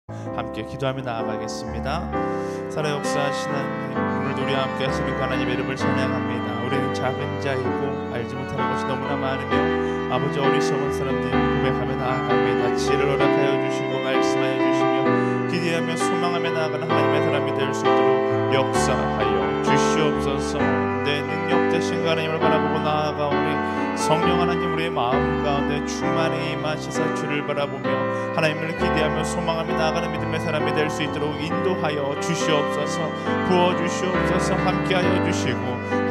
함께 기도하며 나아가겠습니다. 살아 역사하시는 하나님, 오늘도 우리와 함께 하시는 하나님의 이름을 찬양합니다. 우리는 작은 자이고 알지 못하는 것이 너무나 많으며 아버지 어리석은 사람들이 고백하며 나아갑니다. 지혜를 허락하여 주시고 말씀하여 주시며 기대하며 소망하며 나아가는 하나님의 사람이 될 수 있도록 역사하여 주시옵소서. 내 능력 되신 하나님을 바라보고 나아가오니 성령 하나님, 우리의 마음 가운데 충만히 임하시사 주를 바라보며 하나님을 기대하며 소망하며 나아가는 믿음의 사람이 될 수 있도록 인도하여 주시옵소서. 부어주시옵소서. 함께하여 주시고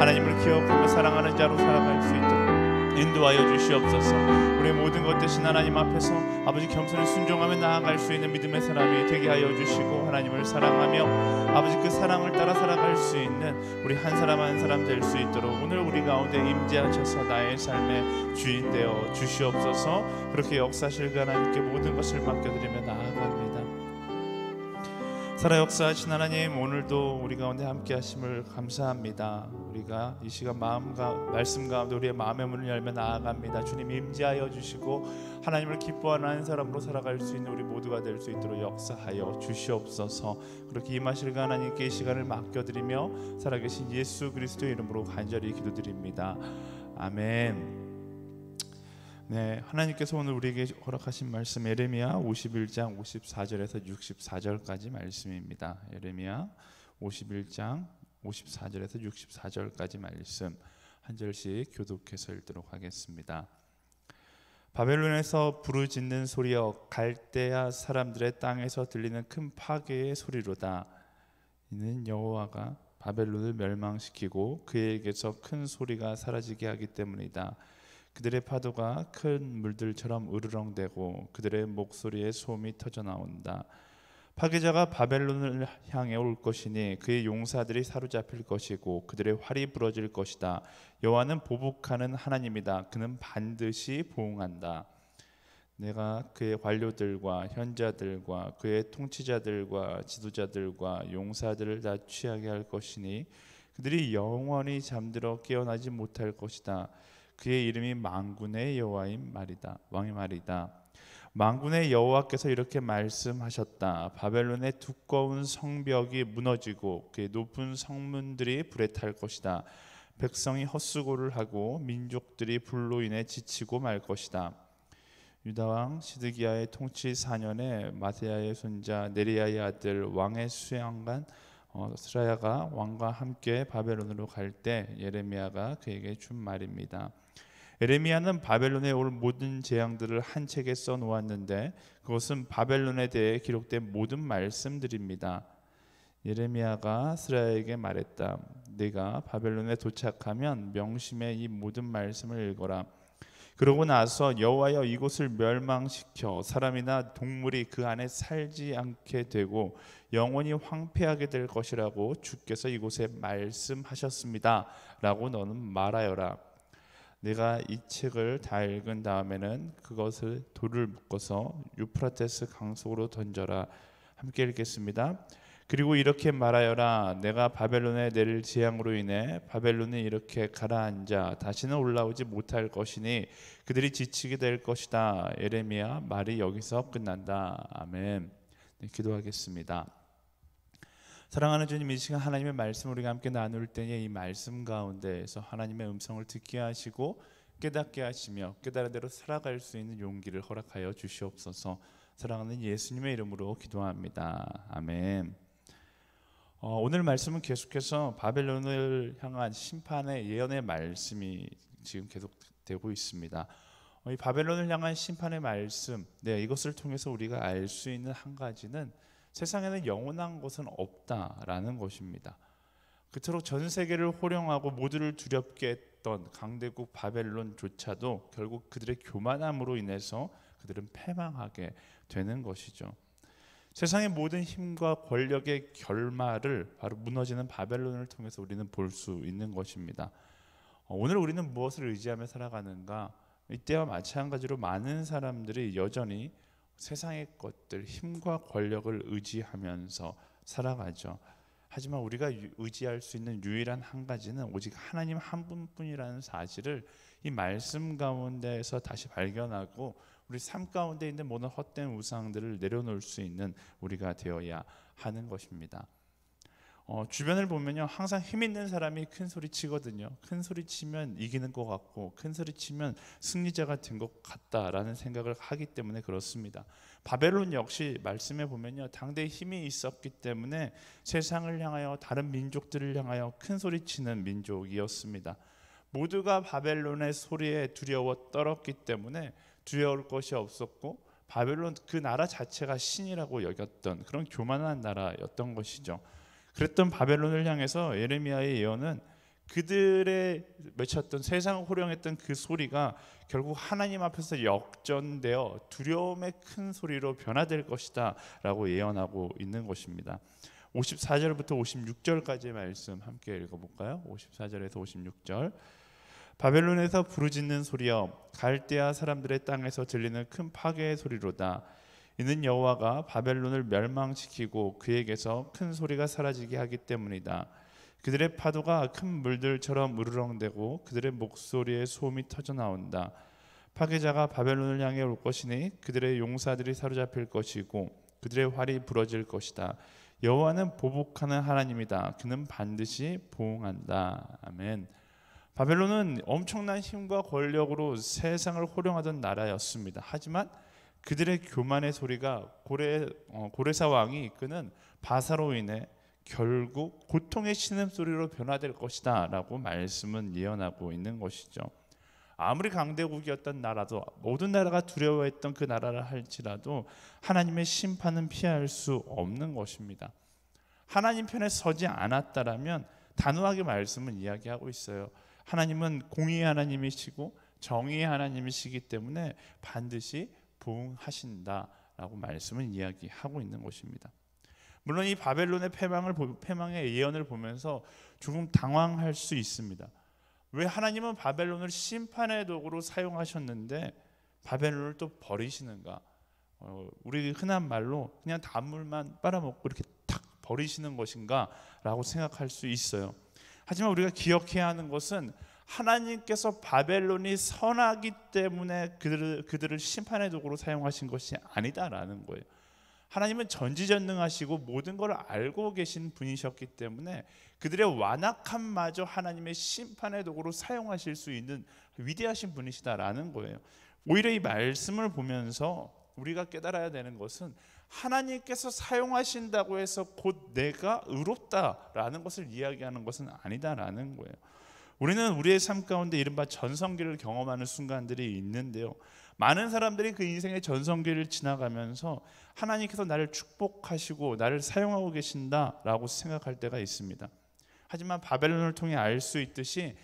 하나님을 기억하며 사랑하는 자로 살아갈 수 있도록 인도하여 주시옵소서. 우리의 모든 것 대신 하나님 앞에서 아버지 겸손히 순종하며 나아갈 수 있는 믿음의 사람이 되게 하여 주시고 하나님을 사랑하며 아버지 그 사랑을 따라 살아갈 수 있는 우리 한 사람 한 사람 될 수 있도록 오늘 우리 가운데 임재하셔서 나의 삶의 주인 되어 주시옵소서. 그렇게 역사하실 하나님께 모든 것을 맡겨드리며 나아갑니다. 살아 역사하신 하나님, 오늘도 우리 가운데 함께 하심을 감사합니다. 우리가 이 시간 말씀 가운데 우리의 마음의 문을 열며 나아갑니다. 주님 임재하여 주시고 하나님을 기뻐하는 한 사람으로 살아갈 수 있는 우리 모두가 될 수 있도록 역사하여 주시옵소서. 그렇게 임하실 하나님께 이 시간을 맡겨드리며 살아계신 예수 그리스도의 이름으로 간절히 기도드립니다. 아멘. 네, 하나님께서 오늘 우리에게 허락하신 말씀 예레미야 51장 54절에서 64절까지 말씀입니다. 예레미야 51장 54절에서 64절까지 말씀 한 절씩 교독해서 읽도록 하겠습니다. 바벨론에서 부르짖는 소리여, 갈대아 사람들의 땅에서 들리는 큰 파괴의 소리로다. 이는 여호와가 바벨론을 멸망시키고 그에게서 큰 소리가 사라지게 하기 때문이다. 그들의 파도가 큰 물들처럼 으르렁대고 그들의 목소리에 소음이 터져 나온다. 파괴자가 바벨론을 향해 올 것이니 그의 용사들이 사로잡힐 것이고 그들의 활이 부러질 것이다. 여호와는 보복하는 하나님이다. 그는 반드시 보응한다. 내가 그의 관료들과 현자들과 그의 통치자들과 지도자들과 용사들을 다 취하게 할 것이니 그들이 영원히 잠들어 깨어나지 못할 것이다. 그의 이름이 만군의 여호와인 말이다. 왕의 말이다. 만군의 여호와께서 이렇게 말씀하셨다. 바벨론의 두꺼운 성벽이 무너지고 그의 높은 성문들이 불에 탈 것이다. 백성이 헛수고를 하고 민족들이 불로 인해 지치고 말 것이다. 유다 왕 시드기야의 통치 4년에 마세야의 손자 네리야의 아들 왕의 수양관 스라야가 왕과 함께 바벨론으로 갈 때 예레미야가 그에게 준 말입니다. 예레미야는 바벨론에 올 모든 재앙들을 한 책에 써 놓았는데 그것은 바벨론에 대해 기록된 모든 말씀들입니다. 예레미야가 스라야에게 말했다. 네가 바벨론에 도착하면 명심해 이 모든 말씀을 읽어라. 그러고 나서 여호와여, 이곳을 멸망시켜 사람이나 동물이 그 안에 살지 않게 되고 영원히 황폐하게 될 것이라고 주께서 이곳에 말씀하셨습니다 라고 너는 말하여라. 내가 이 책을 다 읽은 다음에는 그것을 돌을 묶어서 유프라테스 강 속으로 던져라. 함께 읽겠습니다. 그리고 이렇게 말하여라. 내가 바벨론에 내릴 재앙으로 인해 바벨론이 이렇게 가라앉아 다시는 올라오지 못할 것이니 그들이 지치게 될 것이다. 예레미야 말이 여기서 끝난다. 아멘. 네, 기도하겠습니다. 사랑하는 주님, 이 시간 하나님의 말씀 우리가 함께 나눌 때에 이 말씀 가운데에서 하나님의 음성을 듣게 하시고 깨닫게 하시며 깨달은 대로 살아갈 수 있는 용기를 허락하여 주시옵소서. 사랑하는 예수님의 이름으로 기도합니다. 아멘. 오늘 말씀은 계속해서 바벨론을 향한 심판의 예언의 말씀이 지금 계속되고 있습니다. 이 바벨론을 향한 심판의 말씀, 이것을 통해서 우리가 알 수 있는 한 가지는 세상에는 영원한 것은 없다라는 것입니다. 그토록 전 세계를 호령하고 모두를 두렵게 했던 강대국 바벨론조차도 결국 그들의 교만함으로 인해서 그들은 패망하게 되는 것이죠. 세상의 모든 힘과 권력의 결말을 바로 무너지는 바벨론을 통해서 우리는 볼 수 있는 것입니다. 오늘 우리는 무엇을 의지하며 살아가는가? 이때와 마찬가지로 많은 사람들이 여전히 세상의 것들, 힘과 권력을 의지하면서 살아가죠. 하지만 우리가 의지할 수 있는 유일한 한 가지는 오직 하나님 한 분뿐이라는 사실을 이 말씀 가운데에서 다시 발견하고 우리 삶 가운데 있는 모든 헛된 우상들을 내려놓을 수 있는 우리가 되어야 하는 것입니다. 주변을 보면요, 항상 힘 있는 사람이 큰 소리 치거든요. 큰 소리 치면 이기는 것 같고, 큰 소리 치면 승리자가 된 것 같다라는 생각을 하기 때문에 그렇습니다. 바벨론 역시 말씀해 보면요, 당대에 힘이 있었기 때문에 세상을 향하여, 다른 민족들을 향하여 큰 소리 치는 민족이었습니다. 모두가 바벨론의 소리에 두려워 떨었기 때문에 두려울 것이 없었고, 바벨론 그 나라 자체가 신이라고 여겼던 그런 교만한 나라였던 것이죠. 그랬던 바벨론을 향해서 예레미야의 예언은 그들의 외쳤던, 세상을 호령했던 그 소리가 결국 하나님 앞에서 역전되어 두려움의 큰 소리로 변화될 것이다 라고 예언하고 있는 것입니다. 54절부터 56절까지의 말씀 함께 읽어볼까요? 54절에서 56절. 바벨론에서 부르짖는 소리여, 갈대아 사람들의 땅에서 들리는 큰 파괴의 소리로다. 이는 여호와가 바벨론을 멸망시키고 그에게서 큰 소리가 사라지게 하기 때문이다. 그들의 파도가 큰 물들처럼 으르렁대고 그들의 목소리에 소음이 터져 나온다. 파괴자가 바벨론을 향해 올 것이니 그들의 용사들이 사로잡힐 것이고 그들의 활이 부러질 것이다. 여호와는 보복하는 하나님이다. 그는 반드시 보응한다. 아멘. 바벨론은 엄청난 힘과 권력으로 세상을 호령하던 나라였습니다. 하지만 그들의 교만의 소리가 고레사 왕이 이끄는 바사로 인해 결국 고통의 신음소리로 변화될 것이다 라고 말씀은 예언하고 있는 것이죠. 아무리 강대국이었던 나라도, 모든 나라가 두려워했던 그 나라를 할지라도 하나님의 심판은 피할 수 없는 것입니다. 하나님 편에 서지 않았다라면 단호하게 말씀은 이야기하고 있어요. 하나님은 공의의 하나님이시고 정의의 하나님이시기 때문에 반드시 보응하신다라고 말씀은 이야기하고 있는 것입니다. 물론 이 바벨론의 패망의 예언을 보면서 조금 당황할 수 있습니다. 왜 하나님은 바벨론을 심판의 도구로 사용하셨는데 바벨론을 또 버리시는가? 우리 흔한 말로 그냥 단물만 빨아먹고 이렇게 탁 버리시는 것인가? 라고 생각할 수 있어요. 하지만 우리가 기억해야 하는 것은 하나님께서 바벨론이 선하기 때문에 그들을 심판의 도구로 사용하신 것이 아니다라는 거예요. 하나님은 전지전능하시고 모든 걸 알고 계신 분이셨기 때문에 그들의 완악함마저 하나님의 심판의 도구로 사용하실 수 있는 위대하신 분이시다라는 거예요. 오히려 이 말씀을 보면서 우리가 깨달아야 되는 것은 하나님께서 사용하신다고 해서 곧 내가 의롭다라는 것을 이야기하는 것은 아니다라는 거예요. 우리는 우리의 삶 가운데 이른바 전성기를 경험하는 순간들이 있는데요, 많은 사람들이 그 인생의 전성기를 지나가면서 하나님께서 나를 축복하시고 나를 사용하고 계신다라고 생각할 때가 있습니다. 하지만 바벨론을 통해 알 수 있듯이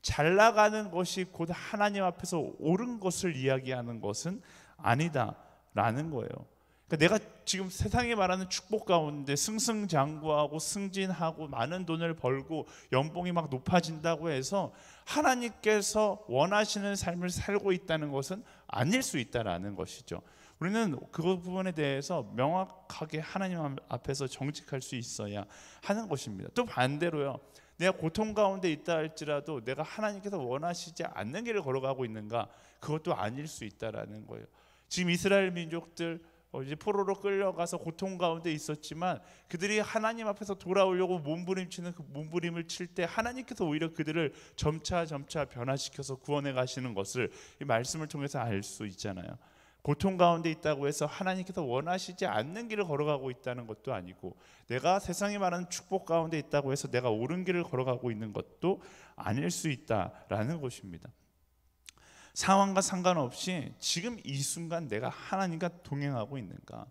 잘 나가는 것이 곧 하나님 앞에서 옳은 것을 이야기하는 것은 아니다라는 거예요. 그러니까 내가 지금 세상에 말하는 축복 가운데 승승장구하고 승진하고 많은 돈을 벌고 연봉이 막 높아진다고 해서 하나님께서 원하시는 삶을 살고 있다는 것은 아닐 수 있다라는 것이죠. 우리는 그 부분에 대해서 명확하게 하나님 앞에서 정직할 수 있어야 하는 것입니다. 또 반대로요, 내가 고통 가운데 있다 할지라도 내가 하나님께서 원하시지 않는 길을 걸어가고 있는가? 그것도 아닐 수 있다라는 거예요. 지금 이스라엘 민족들 이제 포로로 끌려가서 고통 가운데 있었지만 그들이 하나님 앞에서 돌아오려고 몸부림치는 그 몸부림을 칠 때 하나님께서 오히려 그들을 점차 변화시켜서 구원해 가시는 것을 이 말씀을 통해서 알 수 있잖아요. 고통 가운데 있다고 해서 하나님께서 원하시지 않는 길을 걸어가고 있다는 것도 아니고, 내가 세상이 말하는 축복 가운데 있다고 해서 내가 옳은 길을 걸어가고 있는 것도 아닐 수 있다라는 것입니다. 상황과 상관없이 지금 이 순간 내가 하나님과 동행하고 있는가,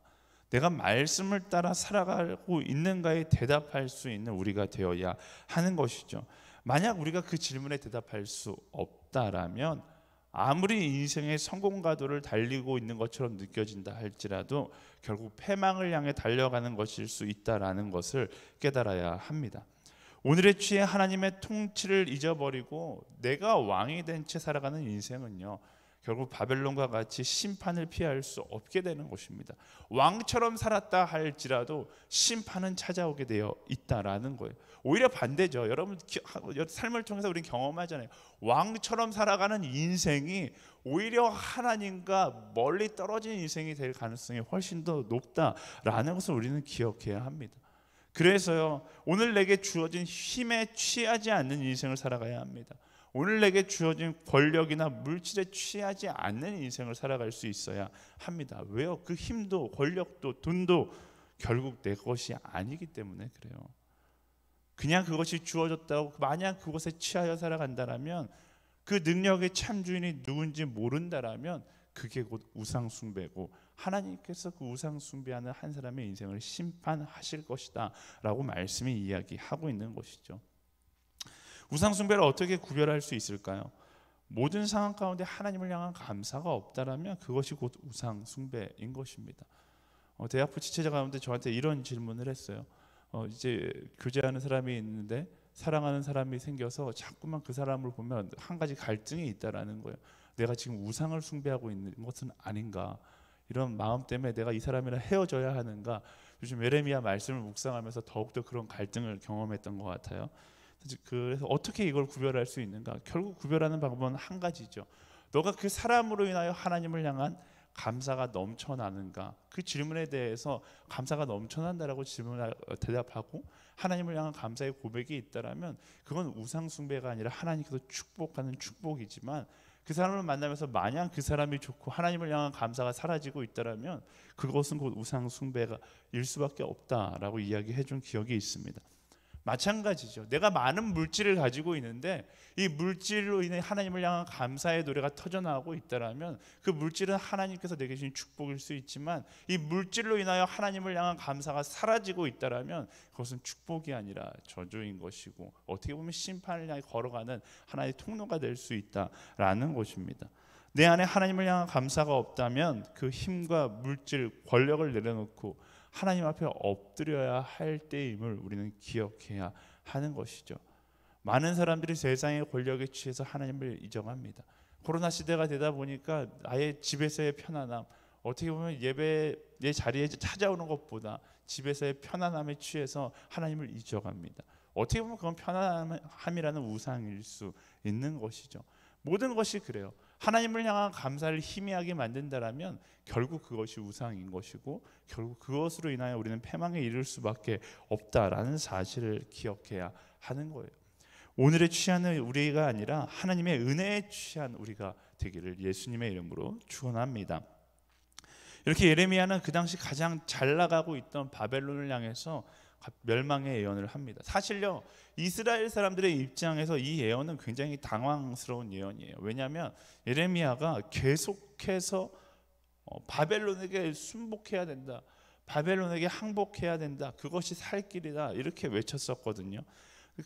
내가 말씀을 따라 살아가고 있는가에 대답할 수 있는 우리가 되어야 하는 것이죠. 만약 우리가 그 질문에 대답할 수 없다라면 아무리 인생의 성공가도를 달리고 있는 것처럼 느껴진다 할지라도 결국 패망을 향해 달려가는 것일 수 있다라는 것을 깨달아야 합니다. 오늘의 취해 하나님의 통치를 잊어버리고 내가 왕이 된 채 살아가는 인생은요, 결국 바벨론과 같이 심판을 피할 수 없게 되는 것입니다. 왕처럼 살았다 할지라도 심판은 찾아오게 되어 있다라는 거예요. 오히려 반대죠. 여러분 삶을 통해서 우리는 경험하잖아요. 왕처럼 살아가는 인생이 오히려 하나님과 멀리 떨어진 인생이 될 가능성이 훨씬 더 높다라는 것을 우리는 기억해야 합니다. 그래서요, 오늘 내게 주어진 힘에 취하지 않는 인생을 살아가야 합니다. 오늘 내게 주어진 권력이나 물질에 취하지 않는 인생을 살아갈 수 있어야 합니다. 왜요? 그 힘도 권력도 돈도 결국 내 것이 아니기 때문에 그래요. 그냥 그것이 주어졌다고 마냥 그것에 취하여 살아간다라면, 그 능력의 참주인이 누군지 모른다라면 그게 곧 우상 숭배고, 하나님께서 그 우상 숭배하는 한 사람의 인생을 심판하실 것이다 라고 말씀이 이야기하고 있는 것이죠. 우상 숭배를 어떻게 구별할 수 있을까요? 모든 상황 가운데 하나님을 향한 감사가 없다라면 그것이 곧 우상 숭배인 것입니다. 대학부 지체자 가운데 저한테 이런 질문을 했어요. 이제 교제하는 사람이 있는데 사랑하는 사람이 생겨서 자꾸만 그 사람을 보면 한 가지 갈등이 있다라는 거예요. 내가 지금 우상을 숭배하고 있는 것은 아닌가, 이런 마음 때문에 내가 이 사람이랑 헤어져야 하는가. 요즘 예레미야 말씀을 묵상하면서 더욱더 그런 갈등을 경험했던 것 같아요. 그래서 어떻게 이걸 구별할 수 있는가? 결국 구별하는 방법은 한 가지죠. 너가 그 사람으로 인하여 하나님을 향한 감사가 넘쳐나는가? 그 질문에 대해서 감사가 넘쳐난다라고 대답하고 하나님을 향한 감사의 고백이 있다라면 그건 우상 숭배가 아니라 하나님께서 축복하는 축복이지만, 그 사람을 만나면서 마냥 그 사람이 좋고 하나님을 향한 감사가 사라지고 있다라면 그것은 곧 우상 숭배일 수밖에 없다라고 이야기해 준 기억이 있습니다. 마찬가지죠. 내가 많은 물질을 가지고 있는데 이 물질로 인해 하나님을 향한 감사의 노래가 터져나오고 있다라면 그 물질은 하나님께서 내게 주신 축복일 수 있지만, 이 물질로 인하여 하나님을 향한 감사가 사라지고 있다라면 그것은 축복이 아니라 저주인 것이고, 어떻게 보면 심판을 향해 걸어가는 하나의 통로가 될 수 있다라는 것입니다. 내 안에 하나님을 향한 감사가 없다면 그 힘과 물질, 권력을 내려놓고 하나님 앞에 엎드려야 할 때임을 우리는 기억해야 하는 것이죠. 많은 사람들이 세상의 권력에 취해서 하나님을 잊어갑니다. 코로나 시대가 되다 보니까 아예 집에서의 편안함, 어떻게 보면 예배의 자리에 찾아오는 것보다 집에서의 편안함에 취해서 하나님을 잊어갑니다. 어떻게 보면 그건 편안함이라는 우상일 수 있는 것이죠. 모든 것이 그래요. 하나님을 향한 감사를 희미하게 만든다라면 결국 그것이 우상인 것이고, 결국 그것으로 인하여 우리는 패망에 이를 수밖에 없다라는 사실을 기억해야 하는 거예요. 오늘의 취하는 우리가 아니라 하나님의 은혜에 취한 우리가 되기를 예수님의 이름으로 축원합니다. 이렇게 예레미야는 그 당시 가장 잘 나가고 있던 바벨론을 향해서 멸망의 예언을 합니다. 사실요, 이스라엘 사람들의 입장에서 이 예언은 굉장히 당황스러운 예언이에요. 왜냐하면 예레미야가 계속해서 바벨론에게 순복해야 된다, 바벨론에게 항복해야 된다, 그것이 살 길이다, 이렇게 외쳤었거든요.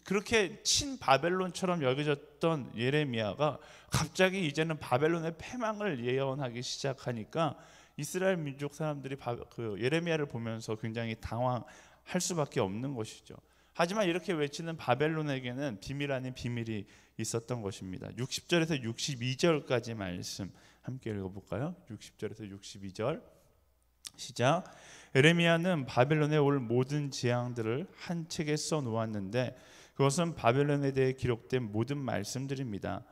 그렇게 친바벨론처럼 여겨졌던 예레미야가 갑자기 이제는 바벨론의 패망을 예언하기 시작하니까 이스라엘 민족 사람들이 예레미야를 보면서 굉장히 당황할 수밖에 없는 것이죠. 하지만 이렇게 외치는 바벨론에게는 비밀 아닌 비밀이 있었던 것입니다. 60절에서 62절까지 말씀 함께 읽어볼까요? 60절에서 62절 시작. 예레미야는 바벨론에 올 모든 재앙들을 한 책에 써놓았는데 그것은 바벨론에 대해 기록된 모든 말씀들입니다.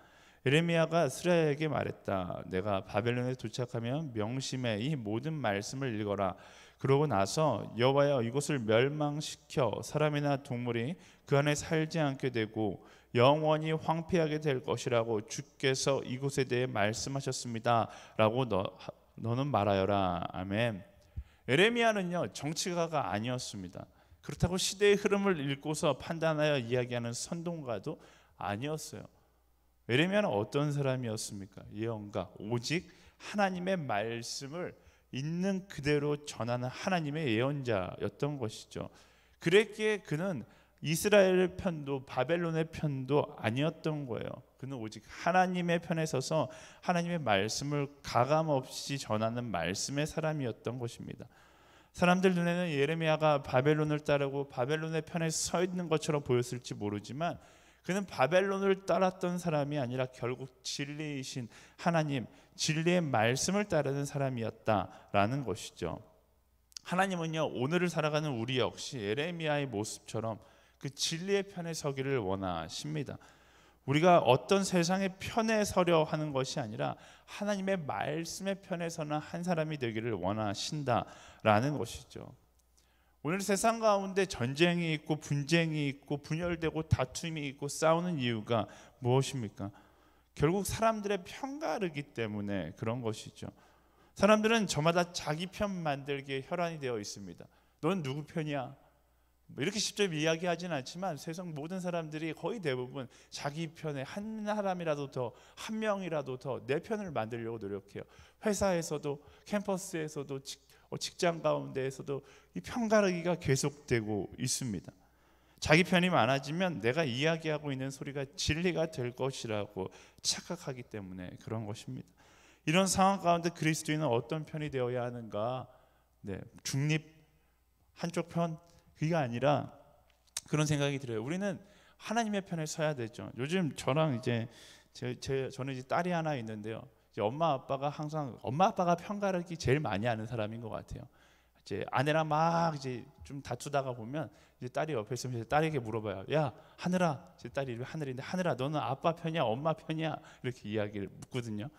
예레미야가 스라야에게 말했다. 내가 바벨론에 도착하면 명심해 이 모든 말씀을 읽어라. 그러고 나서 여호와여, 이곳을 멸망시켜 사람이나 동물이 그 안에 살지 않게 되고 영원히 황폐하게 될 것이라고 주께서 이곳에 대해 말씀하셨습니다 라고 너는 말하여라. 아멘. 예레미야는요, 정치가가 아니었습니다. 그렇다고 시대의 흐름을 읽고서 판단하여 이야기하는 선동가도 아니었어요. 예레미야는 어떤 사람이었습니까? 예언가, 오직 하나님의 말씀을 있는 그대로 전하는 하나님의 예언자였던 것이죠. 그랬기에 그는 이스라엘 편도 바벨론의 편도 아니었던 거예요. 그는 오직 하나님의 편에 서서 하나님의 말씀을 가감없이 전하는 말씀의 사람이었던 것입니다. 사람들 눈에는 예레미야가 바벨론을 따르고 바벨론의 편에 서 있는 것처럼 보였을지 모르지만 그는 바벨론을 따랐던 사람이 아니라 결국 진리이신 하나님, 진리의 말씀을 따르는 사람이었다라는 것이죠. 하나님은요, 오늘을 살아가는 우리 역시 예레미야의 모습처럼 그 진리의 편에 서기를 원하십니다. 우리가 어떤 세상의 편에 서려 하는 것이 아니라 하나님의 말씀의 편에 서는 한 사람이 되기를 원하신다라는 것이죠. 오늘 세상 가운데 전쟁이 있고 분쟁이 있고 분열되고 다툼이 있고 싸우는 이유가 무엇입니까? 결국 사람들의 편가르기 때문에 그런 것이죠. 사람들은 저마다 자기 편 만들기에 혈안이 되어 있습니다. 넌 누구 편이야? 이렇게 직접 이야기하진 않지만 세상 모든 사람들이 거의 대부분 자기 편에 한 사람이라도 더, 한 명이라도 더 내 편을 만들려고 노력해요. 회사에서도, 캠퍼스에서도, 직장 가운데에서도 이 편가르기가 계속되고 있습니다. 자기 편이 많아지면 내가 이야기하고 있는 소리가 진리가 될 것이라고 착각하기 때문에 그런 것입니다. 이런 상황 가운데 그리스도인은 어떤 편이 되어야 하는가? 중립, 한쪽 편, 그게 아니라 그런 생각이 들어요. 우리는 하나님의 편에 서야 되죠. 요즘 저랑 이제 저는 이제 딸이 하나 있는데요. 이제 엄마 아빠가 편가르기 제일 많이 하는 사람인 것 같아요. 이제 아내랑 막 이제 좀 다투다가 보면 이제 딸이 옆에 있으면 딸에게 물어봐요. 야, 하늘아, 제 딸이 이름이 하늘인데, 하늘아, 너는 아빠 편이야, 엄마 편이야? 이렇게 이야기를 묻거든요.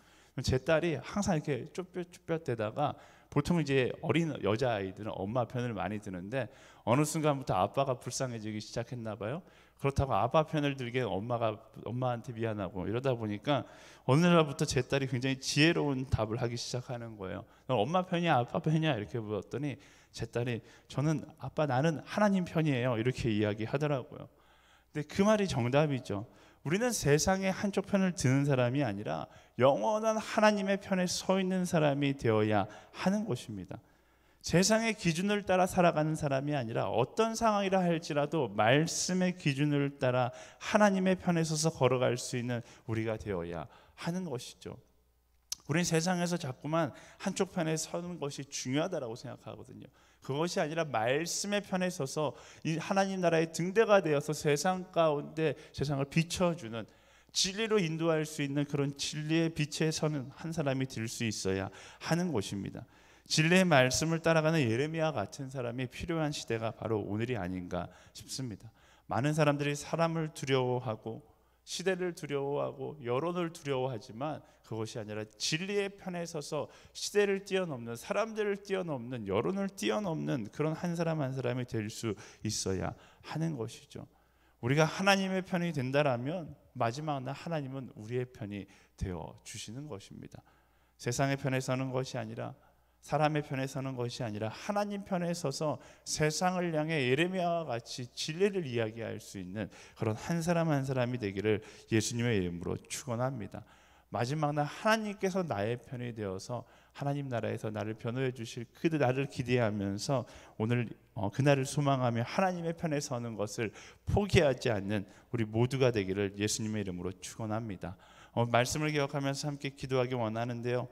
제 딸이 항상 이렇게 쭈뼛쭈뼛대다가 보통 이제 어린 여자아이들은 엄마 편을 많이 드는데 어느 순간부터 아빠가 불쌍해지기 시작했나 봐요. 그렇다고 아빠 편을 들게 엄마한테 미안하고 이러다 보니까 어느 날부터 제 딸이 굉장히 지혜로운 답을 하기 시작하는 거예요. 넌 엄마 편이야, 아빠 편이야? 이렇게 물었더니 제 딸이 나는 하나님 편이에요, 이렇게 이야기하더라고요. 근데 그 말이 정답이죠. 우리는 세상의 한쪽 편을 드는 사람이 아니라 영원한 하나님의 편에 서 있는 사람이 되어야 하는 것입니다. 세상의 기준을 따라 살아가는 사람이 아니라 어떤 상황이라 할지라도 말씀의 기준을 따라 하나님의 편에 서서 걸어갈 수 있는 우리가 되어야 하는 것이죠. 우리는 세상에서 자꾸만 한쪽 편에 서는 것이 중요하다고 생각하거든요. 그것이 아니라 말씀의 편에 서서 이 하나님 나라의 등대가 되어서 세상 가운데 세상을 비춰주는, 진리로 인도할 수 있는 그런 진리의 빛에 서는 한 사람이 될 수 있어야 하는 것입니다. 진리의 말씀을 따라가는 예레미야 같은 사람이 필요한 시대가 바로 오늘이 아닌가 싶습니다. 많은 사람들이 사람을 두려워하고 시대를 두려워하고 여론을 두려워하지만 그것이 아니라 진리의 편에 서서 시대를 뛰어넘는, 사람들을 뛰어넘는, 여론을 뛰어넘는 그런 한 사람 한 사람이 될 수 있어야 하는 것이죠. 우리가 하나님의 편이 된다라면 마지막 날 하나님은 우리의 편이 되어 주시는 것입니다. 세상의 편에 서는 것이 아니라, 사람의 편에 서는 것이 아니라 하나님 편에 서서 세상을 향해 예레미야와 같이 진리를 이야기할 수 있는 그런 한 사람 한 사람이 되기를 예수님의 이름으로 축원합니다. 마지막 날 하나님께서 나의 편이 되어서 하나님 나라에서 나를 변호해 주실 그 날을 기대하면서 오늘 그날을 소망하며 하나님의 편에 서는 것을 포기하지 않는 우리 모두가 되기를 예수님의 이름으로 축원합니다. 말씀을 기억하면서 함께 기도하기 원하는데요.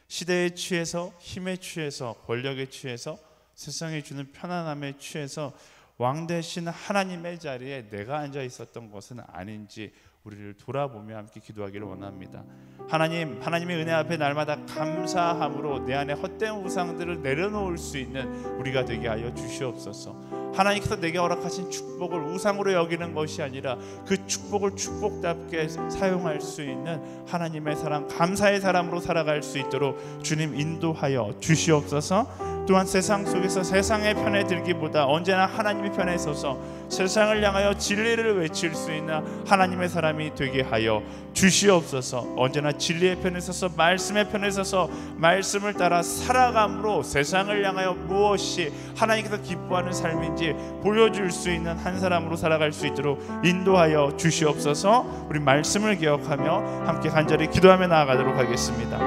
시대에 취해서, 힘에 취해서, 권력에 취해서, 세상에 주는 편안함에 취해서 왕 되신 하나님의 자리에 내가 앉아 있었던 것은 아닌지 우리를 돌아보며 함께 기도하기를 원합니다. 하나님의 은혜 앞에 날마다 감사함으로 내 안에 헛된 우상들을 내려놓을 수 있는 우리가 되게 하여 주시옵소서. 하나님께서 내게 허락하신 축복을 우상으로 여기는 것이 아니라 그 축복을 축복답게 사용할 수 있는 하나님의 사람, 감사의 사람으로 살아갈 수 있도록 주님 인도하여 주시옵소서. 또한 세상 속에서 세상의 편에 들기보다 언제나 하나님의 편에 서서 세상을 향하여 진리를 외칠 수 있는 하나님의 사람이 되게 하여 주시옵소서. 언제나 진리의 편에 서서, 말씀의 편에 서서 말씀을 따라 살아감으로 세상을 향하여 무엇이 하나님께서 기뻐하는 삶인지 보여줄 수 있는 한 사람으로 살아갈 수 있도록 인도하여 주시옵소서. 우리 말씀을 기억하며 함께 간절히 기도하며 나아가도록 하겠습니다.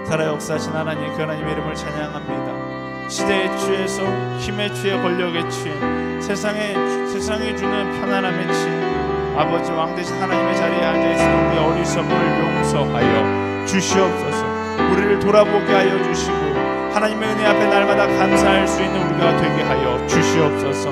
살아 역사하신 하나님, 그 하나님의 이름을 찬양합니다. 시대에 취해서, 힘에 취해, 권력에 취해, 세상이 주는 편안함에 취해 아버지 왕 되신 하나님의 자리에 앉아있는 우리 어리석음을 용서하여 주시옵소서. 우리를 돌아보게 하여 주시고 하나님의 은혜 앞에 날마다 감사할 수 있는 우리가 되게 하여 주시옵소서.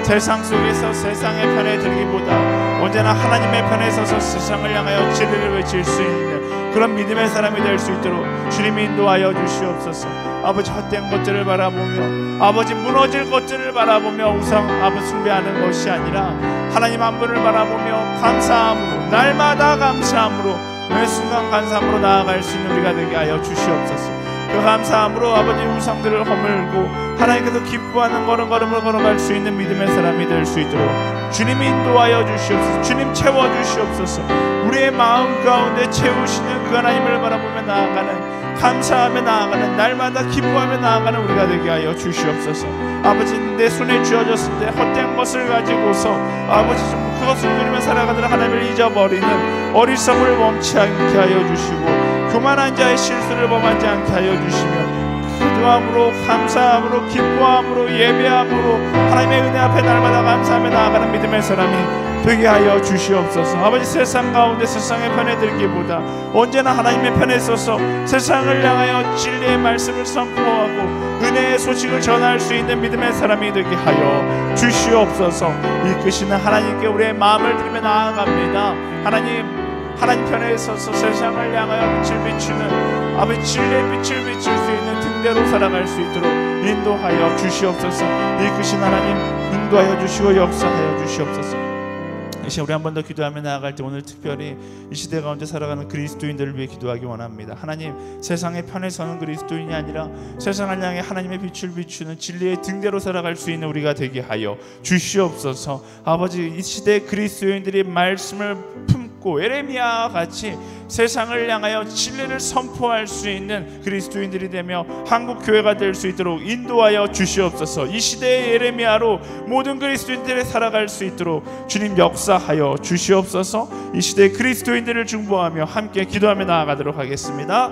세상 속에서 세상의 편에 들기보다 언제나 하나님의 편에 서서 세상을 향하여 진리를 외칠 수 있는 그런 믿음의 사람이 될 수 있도록 주님이 인도하여 주시옵소서. 아버지, 헛된 것들을 바라보며, 아버지 무너질 것들을 바라보며 우상 아버지 숭배하는 것이 아니라 하나님 한 분을 바라보며 감사함으로, 날마다 감사함으로, 매 순간 감사함으로 나아갈 수 있는 우리가 되게 하여 주시옵소서. 그 감사함으로 아버지 우상들을 허물고 하나님께서 기뻐하는 걸음걸음을 걸어갈 수 있는 믿음의 사람이 될 수 있도록 주님이 인도하여 주시옵소서. 주님 채워주시옵소서. 우리의 마음 가운데 채우시는 그 하나님을 바라보며 나아가는, 감사하며 나아가는, 날마다 기뻐하며 나아가는 우리가 되게 하여 주시옵소서. 아버지, 내 손에 쥐어졌을 때 헛된 것을 가지고서 아버지 좀 그것을 누리며 살아가느라 하나님을 잊어버리는 어리석음을 멈추지 않게 하여 주시고, 교만한 자의 실수를 범하지 않게 하여 주시며, 기도함으로, 감사함으로, 기뻐함으로, 예배함으로 하나님의 은혜 앞에 날마다 감사하며 나아가는 믿음의 사람이 되게 하여 주시옵소서. 아버지, 세상 가운데 세상의 편에 들기보다 언제나 하나님의 편에 서서 세상을 향하여 진리의 말씀을 선포하고 은혜의 소식을 전할 수 있는 믿음의 사람이 되게 하여 주시옵소서. 이끄시는 하나님께 우리의 마음을 드리며 나아갑니다. 하나님 편에 서서 세상을 향하여 빛을 비추는 아버지 진리의 빛을 비출 수 있는 등대로 살아갈 수 있도록 인도하여 주시옵소서. 이끄신 하나님, 인도하여 주시고 역사하여 주시옵소서. 이 시간 우리 한 번 더 기도하며 나아갈 때 오늘 특별히 이 시대 가운데 살아가는 그리스도인들을 위해 기도하기 원합니다. 하나님, 세상의 편에 서는 그리스도인이 아니라 세상을 향해 하나님의 빛을 비추는 진리의 등대로 살아갈 수 있는 우리가 되게 하여 주시옵소서. 아버지, 이 시대 그리스도인들이 말씀을 품고 에레미야와 같이 세상을 향하여 진리를 선포할 수 있는 그리스도인들이 되며 한국 교회가 될 수 있도록 인도하여 주시옵소서. 이 시대의 에레미야로 모든 그리스도인들이 살아갈 수 있도록 주님 역사하여 주시옵소서. 이 시대의 그리스도인들을 중보하며 함께 기도하며 나아가도록 하겠습니다.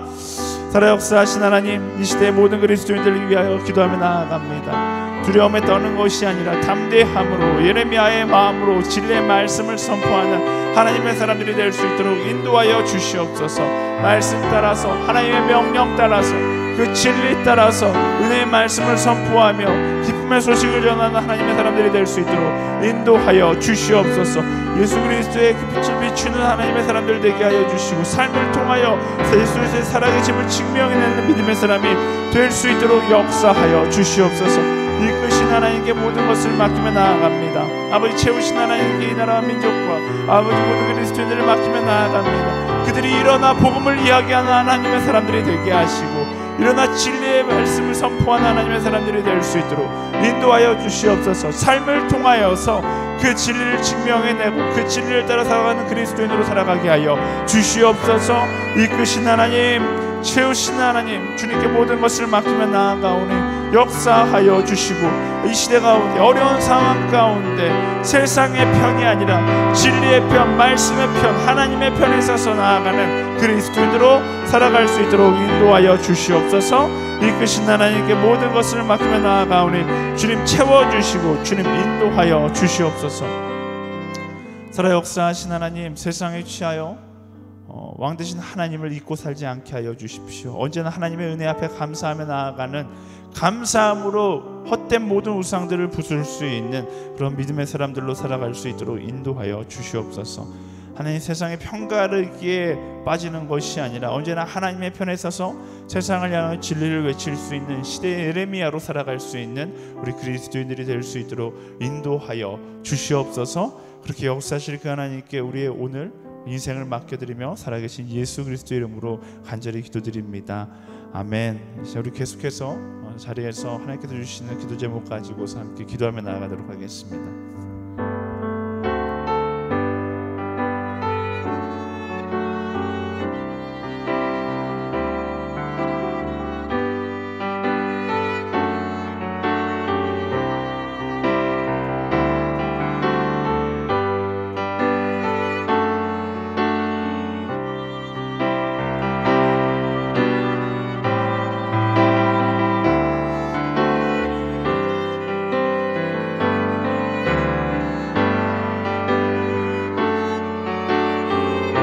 살아 역사하신 하나님, 이 시대의 모든 그리스도인들을 위하여 기도하며 나아갑니다. 두려움에 떠는 것이 아니라 담대함으로 예레미야의 마음으로 진리의 말씀을 선포하는 하나님의 사람들이 될 수 있도록 인도하여 주시옵소서. 말씀 따라서, 하나님의 명령 따라서, 그 진리 따라서 은혜의 말씀을 선포하며 기쁨의 소식을 전하는 하나님의 사람들이 될 수 있도록 인도하여 주시옵소서. 예수 그리스도의 그 빛을 비추는 하나님의 사람들 되게 하여 주시고, 삶을 통하여 예수 그리스도의 살아계심을 증명해내는 믿음의 사람이 될 수 있도록 역사하여 주시옵소서. 이끄신 하나님께 모든 것을 맡기며 나아갑니다. 아버지, 채우신 하나님께 이 나라와 민족과 아버지 모든 그리스도인들을 맡기며 나아갑니다. 그들이 일어나 복음을 이야기하는 하나님의 사람들이 되게 하시고, 일어나 진리의 말씀을 선포하는 하나님의 사람들이 될 수 있도록 인도하여 주시옵소서. 삶을 통하여서 그 진리를 증명해내고 그 진리를 따라 살아가는 그리스도인으로 살아가게 하여 주시옵소서. 이끄신 하나님, 채우신 하나님, 주님께 모든 것을 맡기며 나아가오니 역사하여 주시고, 이 시대 가운데 어려운 상황 가운데 세상의 편이 아니라 진리의 편, 말씀의 편, 하나님의 편에 서서 나아가는 그리스도인으로 살아갈 수 있도록 인도하여 주시옵소서. 이끄신 하나님께 모든 것을 맡기며 나아가오니 주님 채워주시고 주님 인도하여 주시옵소서. 살아 역사하신 하나님, 세상에 취하여 왕 되신 하나님을 잊고 살지 않게 하여 주십시오. 언제나 하나님의 은혜 앞에 감사하며 나아가는, 감사함으로 헛된 모든 우상들을 부술 수 있는 그런 믿음의 사람들로 살아갈 수 있도록 인도하여 주시옵소서. 하나님, 세상의 편가르기에 빠지는 것이 아니라 언제나 하나님의 편에 서서 세상을 향해 진리를 외칠 수 있는 시대의 에레미야로 살아갈 수 있는 우리 그리스도인들이 될 수 있도록 인도하여 주시옵소서. 그렇게 역사하실 그 하나님께 우리의 오늘 인생을 맡겨드리며 살아계신 예수 그리스도의 이름으로 간절히 기도드립니다. 아멘. 이제 우리 계속해서 자리에서 하나님께서 주시는 기도 제목 가지고서 함께 기도하며 나아가도록 하겠습니다.